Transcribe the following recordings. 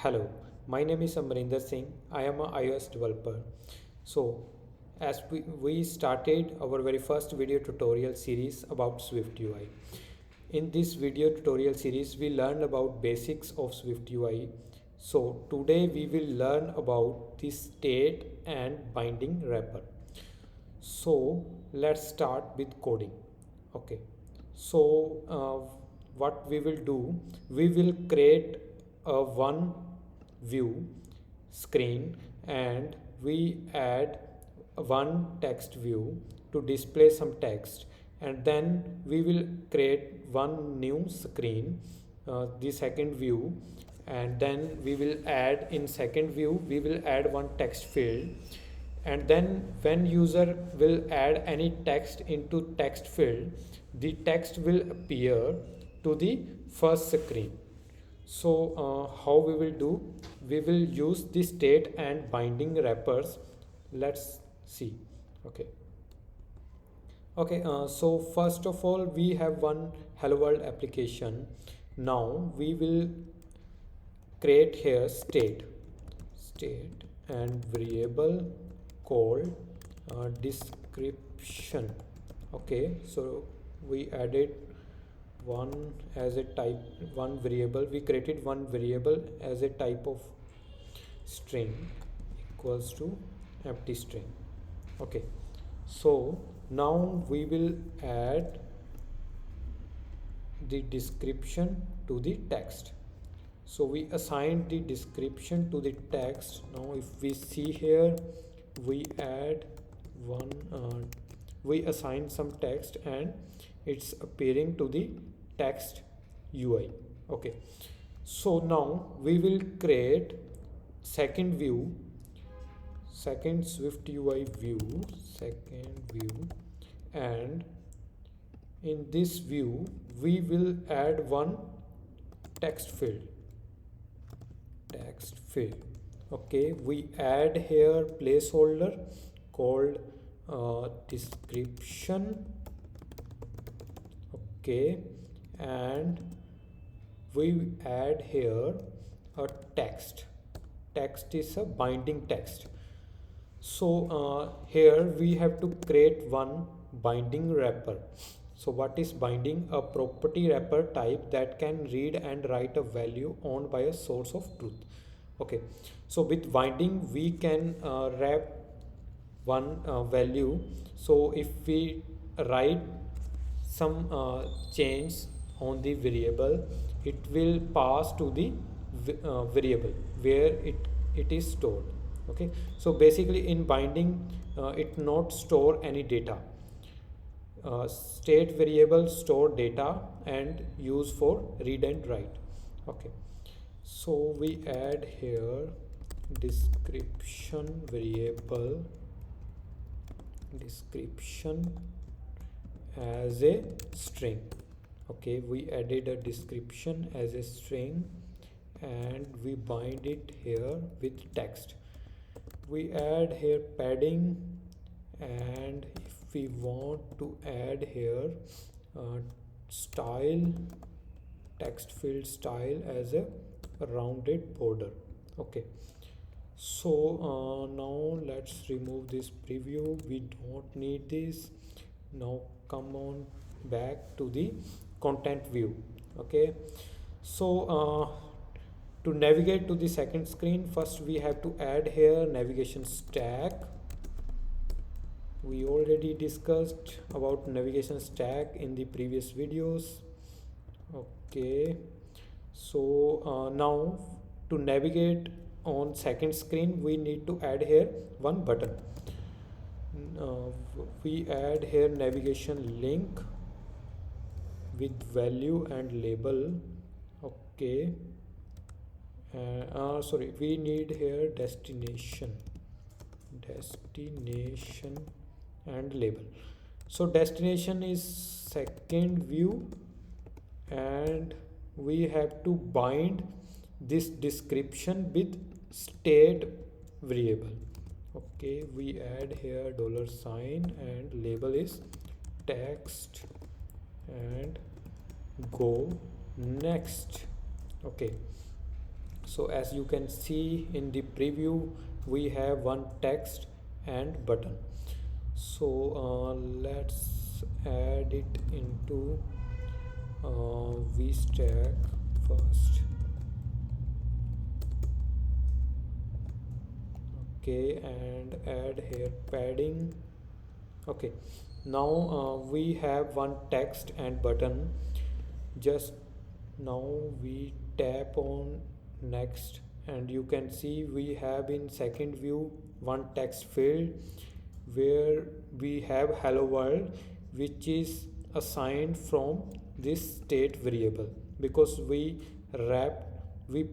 Hello, my name is Amrinder Singh. I am a iOS developer. So, as we started our very first video tutorial series about SwiftUI. In this video tutorial series, we learned about basics of SwiftUI. So, today we will learn about the state and binding wrapper. So, let's start with coding. Okay. So, what we will do, we will create a one view screen and we add one text view to display some text, and then we will create one new screen, the second view, and then we will add in second view we will add one text field, and then when user will add any text into text field, the text will appear to the first screen. So how we will do, we will use the state and binding wrappers. Let's see. Okay, so first of all we have one hello world application. Now we will create here state and variable called description. Okay, so we added one as a type, one variable, we created one variable as a type of string equals to empty string. Okay, so now we will add the description to the text. So we assign the description to the text. Now if we see here, we add one we assign some text and it's appearing to the text UI. Okay, so now we will create second view, second SwiftUI view, and in this view we will add one text field. Okay, we add here placeholder called description. Okay, and we add here a text is a binding text. So here we have to create one binding wrapper. So what is binding? A property wrapper type that can read and write a value owned by a source of truth. Okay, so with binding we can wrap one value. So if we write some change on the variable, it will pass to the variable where it is stored. Okay, so basically in binding it not store any data. State variable store data and use for read and write. Okay, so we add here description variable, description as a string. Okay, we added a description as a string and we bind it here with text. We add here padding, and if we want to add here style, text field style as a rounded border. Okay, so now let's remove this preview, we don't need this. Now come on back to the content view. Okay, so to navigate to the second screen, first we have to add here navigation stack. We already discussed about navigation stack in the previous videos. Okay, so now to navigate on second screen we need to add here one button. We add here navigation link with value and label. Okay, sorry, we need here destination and label. So destination is second view and we have to bind this description with state variable. Okay, we add here $sign and label is text and go next. Okay, So as you can see in the preview, we have one text and button. So let's add it into vstack first. Okay, and add here padding. Okay, now we have one text and button. Just now we tap on next, and you can see we have in second view one text field where we have hello world, which is assigned from this state variable because we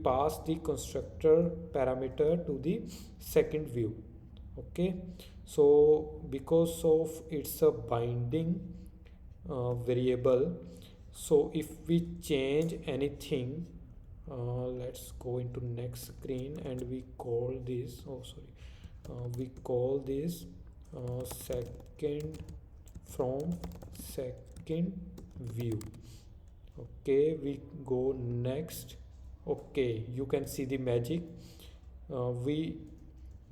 pass the constructor parameter to the second view. Okay, so because of it's a binding variable, so if we change anything, let's go into next screen and we call this, we call this second from second view. Okay, we go next. Okay, you can see the magic. We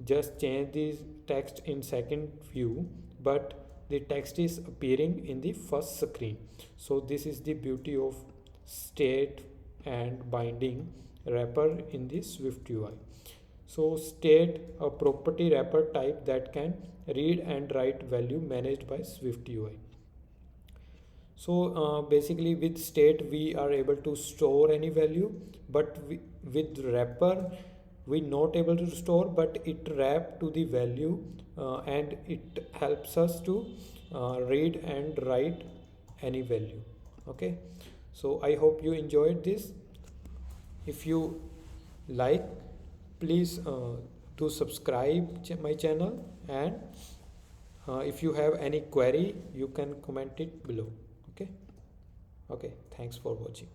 just change this text in second view, but the text is appearing in the first screen. So this is the beauty of state and binding wrapper in the SwiftUI. So state, a property wrapper type that can read and write value managed by SwiftUI. So basically with state we are able to store any value, but with wrapper we not able to store, but it wrap to the value and it helps us to read and write any value. Okay, so I hope you enjoyed this. If you like, please do subscribe my channel, and if you have any query you can comment it below. Okay, thanks for watching.